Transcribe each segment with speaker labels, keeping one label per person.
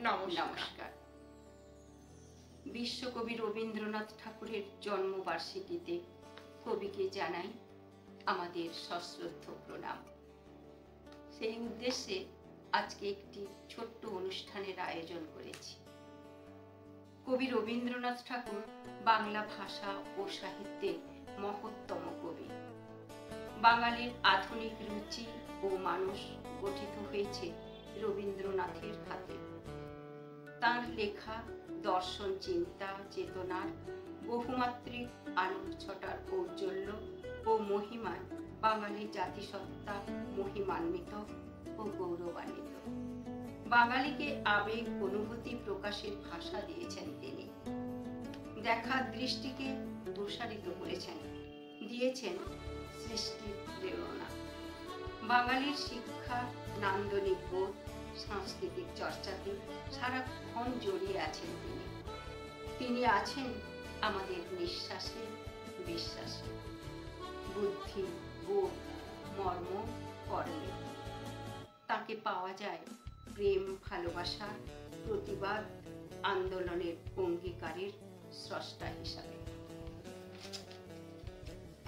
Speaker 1: নমস্কার। বিশ্বকবি রবীন্দ্রনাথ ঠাকুরের জন্মবার্ষিকীতে কবিকে জানাই আমাদের সশ্রদ্ধ প্রণাম। সেই উদ্দেশ্যে আজকে একটি ছোট্ট অনুষ্ঠানের আয়োজন করেছি। কবি রবীন্দ্রনাথ ঠাকুর বাংলা ভাষা ও সাহিত্যের মহত্তম কবি। বাঙালির আধুনিক রুচি ও মানুষ গঠিত হয়েছে রবীন্দ্রনাথের হাতে। তার লেখা দর্শন, চিন্তা, চেতনার বহুমাত্রিক আলোক ছটার ঔজ্জ্বল্য ও মহিমায় বাঙালি জাতিসত্তা মহিমান্বিত ও গৌরবান্বিত। বাঙালিকে আবেগ অনুভূতি প্রকাশের ভাষা দিয়েছেন তিনি। দেখার দৃষ্টিকে প্রসারিত করেছেন, দিয়েছেন সৃষ্টির প্রেরণা। বাঙালির শিক্ষা, নান্দনিক বোধ, সাংস্কৃতিক চর্চাতে সারাক্ষণ জড়িয়ে আছেন তিনি। তিনি আছেন আমাদের নিঃশ্বাসে, বিশ্বাসে, বুদ্ধি, বোধ, মর্ম, কর্মে। তাকে পাওয়া যায় প্রেম, ভালোবাসা, প্রতিবাদ, আন্দোলনের অঙ্গীকারের স্রষ্টা হিসাবে।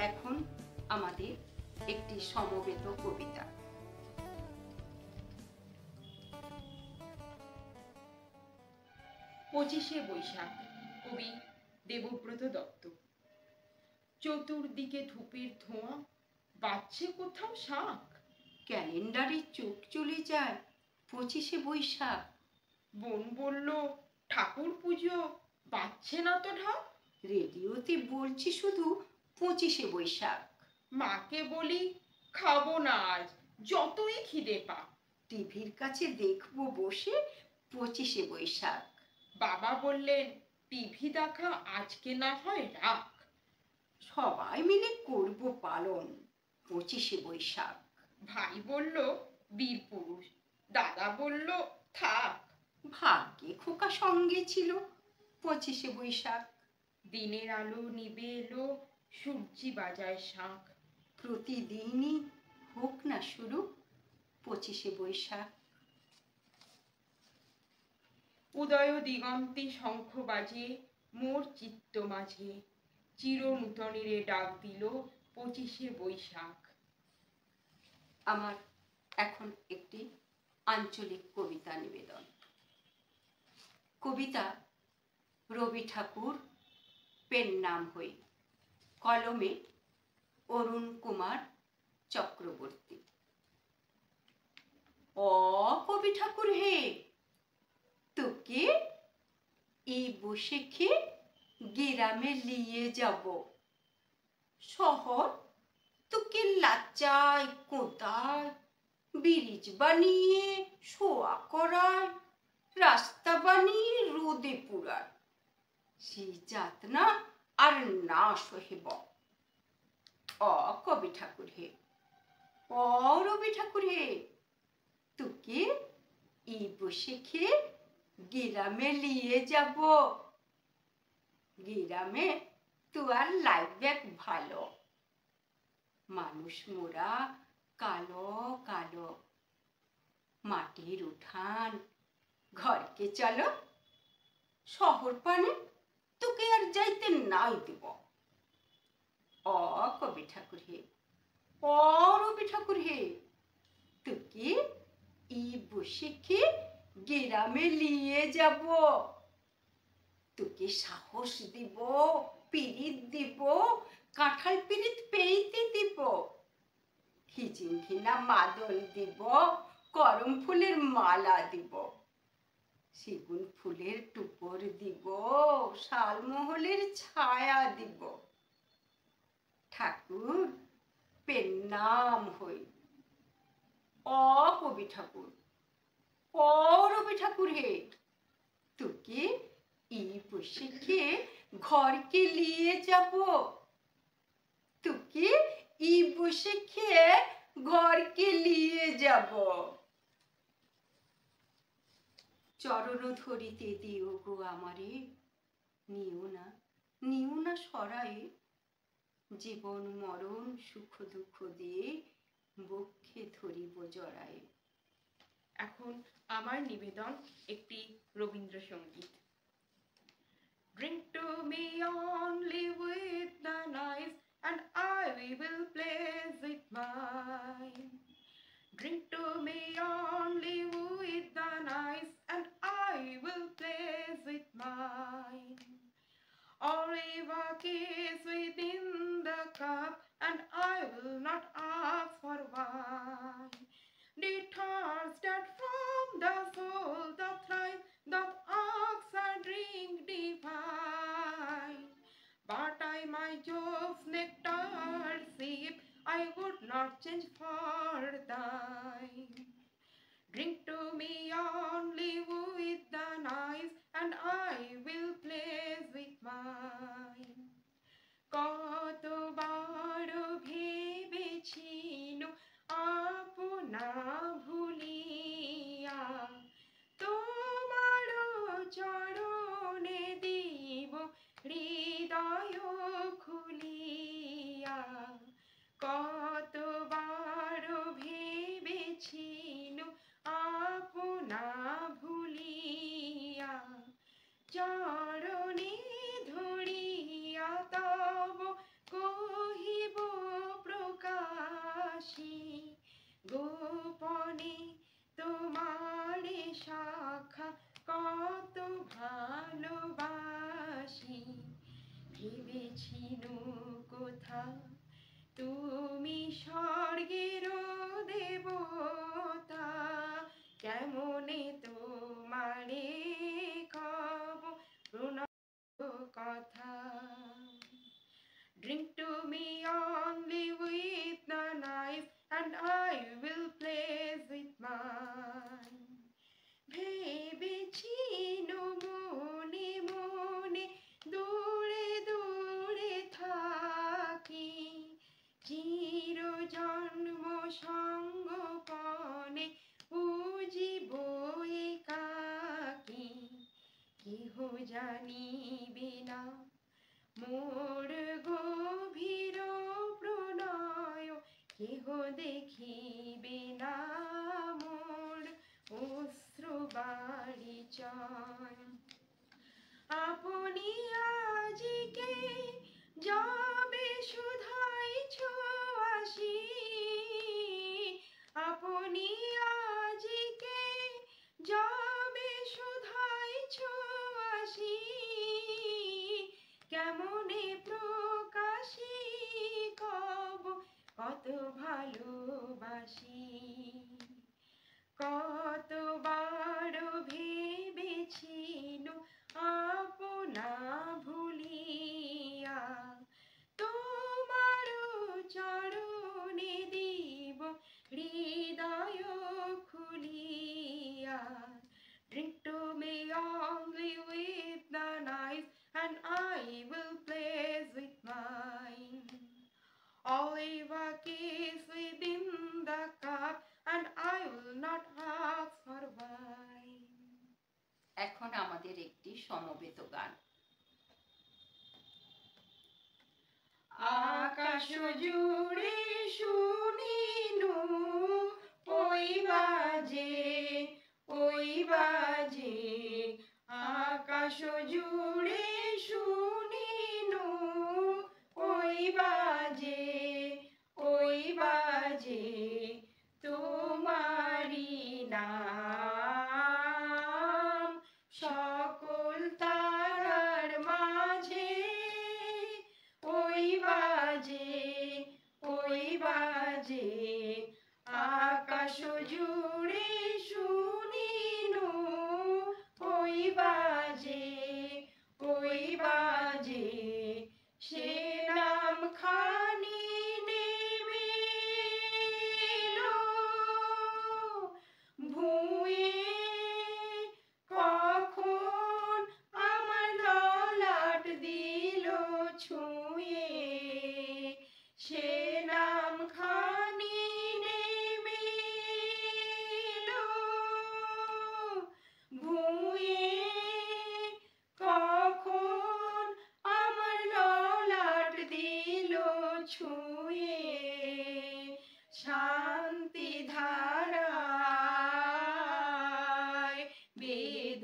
Speaker 1: এখন আমাদের একটি সমবেত কবিতা।
Speaker 2: পঁচিশে বৈশাখ, কবি দেবব্রত দত্ত। চতুর্দিকে ধূপের ধোঁয়া, বাজছে কোথাও শাঁখ।
Speaker 1: ক্যালেন্ডারে চোখ চলে যায় 25শে বৈশাখ।
Speaker 2: বোন বলল ঠাকুর পুজো, বাজছে না তো ঢাক।
Speaker 1: রেডিওতে বলছি শুধু 25শে বৈশাখ।
Speaker 2: মাকে বলি খাবো না আজ, যতই খিদে পাক।
Speaker 1: টিভির কাছে দেখবো বসে 25শে বৈশাখ।
Speaker 2: বাবা বললেন টিভি দেখা আজকে না হয় রাখ।
Speaker 1: সবাই মিলে করব পালন 25শে বৈশাখ।
Speaker 2: ভাই বলল বীর পুরুষ, দাদা বলল থাক।
Speaker 1: ভাগ্যে খোকা সঙ্গে ছিল 25শে বৈশাখ।
Speaker 2: দিনের আলো নিবে এলো, সূর্যি বাজায় শাঁখ।
Speaker 1: প্রতিদিনই হোক না শুরু 25শে বৈশাখ।
Speaker 2: উদয় দিগন্তে শঙ্খ বাজে মোর চিত্ত মাঝে, চির নূতনীরে ডাক দিল 25শে বৈশাখ।
Speaker 1: আমার এখন একটি আঞ্চলিক কবিতা নিবেদন। কবিতা রবি ঠাকুর, পেন নাম হই, কলমে অরুণ কুমার চক্রবর্তী। ও কবি ঠাকুর হে, তোকে এই বৈশাখে গ্রামে নিয়ে যাব। শহর তোকে লাচায় কোদায়, ব্রিজ বানিয়ে শোয়া করায়, রাস্তা বানিয়ে রোদে পুরায়। সেই যাতনা আর না সহিব। অ কবি ঠাকুর হে, অ রবি ঠাকুর হে, তোকে এই বৈশাখে গ্রামে নিয়ে যাব। গ্রামে তো আর লাগবে ভালো, মানুষ মোরা কালো কালো। মাটির উঠান, ঘরকে চলো, শহর পানে তোকে আর যাইতে নাই দেব। অ কবি ঠাকুর হে, অ রবি ঠাকুর হে, তোকে এই বৈশাখে গ্রামে নিয়ে যাব। তোকে সাহস দিব, পিরিত দিব, কাঁঠাল পিরিত পেইতে দিব। খিচিং ঘিনা মাদল দিব, করম ফুলের মালা দিব। সেগুন ফুলের টুপর দিব, শালমহলের ছায়া দিব। ঠাকুর পেন নাম হই। অ কবি ঠাকুর, অ রবি ঠাকুর হে, তোকে এই বৈশাখে ঘরকে নিয়ে যাব। তোকে এই বৈশাখে ঘরকে নিয়ে যাব। চরণ ধরিতে দিও গো আমারে, নিও না, নিও না সরায়ে। জীবন মরণ সুখ দুঃখ দিয়ে বক্ষে ধরিব জড়ায়ে।
Speaker 2: এখন আমার নিবেদন একটি Rabindrasangeet. Drink to me only with the knives, and I will place it mine. Drink to me only with the knives, and I will place it mine. Olive a kiss within the cup, and I will not ask for wine. The thirst that from the soul doth rise, doth ask a drink divine. But I my Jove's nectar sip, I would not change for thine. Drink to me only with the knives, and I will place with mine. কতবার ভেবেছিনু আপনা ভুলিয়া, তোমার চরণে দিব হৃদয় খুলিয়া। কতবার ভেবেছিনু আপনা ভুলিয়া, চরণে ধরিয়া তব কহিব প্রকাশী। গোপনে তোমারে শাখা কত ভালোবাসি। ভেবেছিনু কোথা তুমি স্বর্গের দেবতা, কেমনে তোমারে কব প্রণব কথা। Drink to me only with the knife, and I will place with mine. ভেবেছিনু মনে মনে দূরে দূরে থাকি, চির জন্ম সঙ্গপনে বুঝিব একাকী। কেহ জানিবে না মোর গভীর প্রণয়, কেহ দেখিবে না মোর অশ্রু বারিচয়। আপনি আজিকে যাবে শুধাইছ আসি, আপনি আজিকে যাবে শুধাইছ আসি। কেমনে প্রকাশী কব কত ভালোবাসি। কতবার ভেবেছিনু আপনা ভুলিয়া, তোমার চরণে দিব হৃদয় খুলিয়া। Drink to me only with the knife, and I will place with mine. Olive a kiss within the cup, and I will not ask for wine.
Speaker 1: এখন আমাদের একটি সমবেত গান।
Speaker 2: আকাশ জুড়ে শুনিনু ওই বাজে, ওই বাজে। আকাশ জুড়ে শুনিনু ওই বাজে, ওই বাজে। তোমারি নাম সকল তারার মাঝে, ওই বাজে, ওই বাজে। আকাশ জুড়ে শুনিনু ওই বাজে,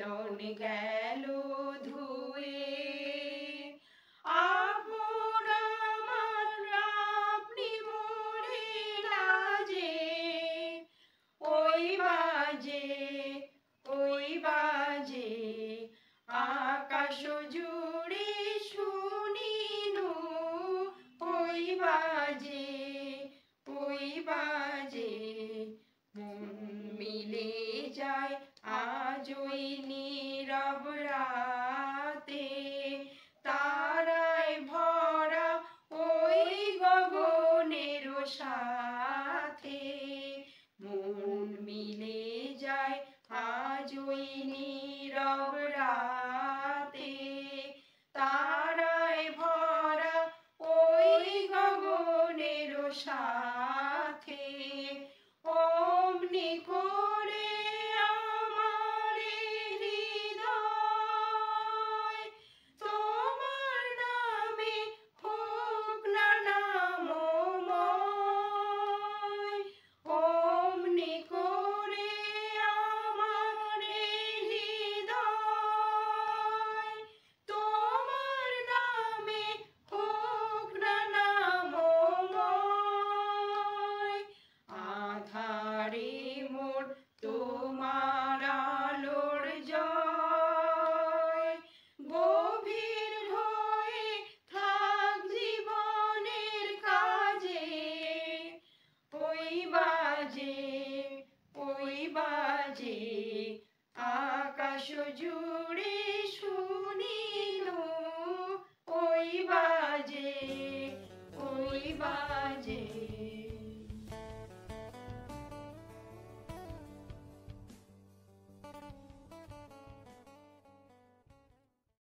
Speaker 2: নিবেদন গেল ধুয়ে। আপন আমার আপনি মোরে লাজে, ওই বাজে ওই বাজে আকাশ জুড়ে শুনিনু, ওই বাজে ওই বাজে। মন মিলে যায় আজ ওই নীরব রাতে, তারায় ভরা ওই গগনের সাথে। মন মিলে যায় আজ ওই নীরব রাতে, তারায় ভরা ওই গগনের সাথে। অমনি করে আমার হৃদয় তোমার নামে হোক না নামময়। অমনি করে আমার হৃদয় তোমার নামে হোক না নামময়। আধারে মোর তোমার আলোর জয়, গভীর হয়ে থাক জীবনের কাজে। ওই বাজে ওই বাজে আকাশ জুড়ে শুনিনু, ওই বাজে ওই বাজে।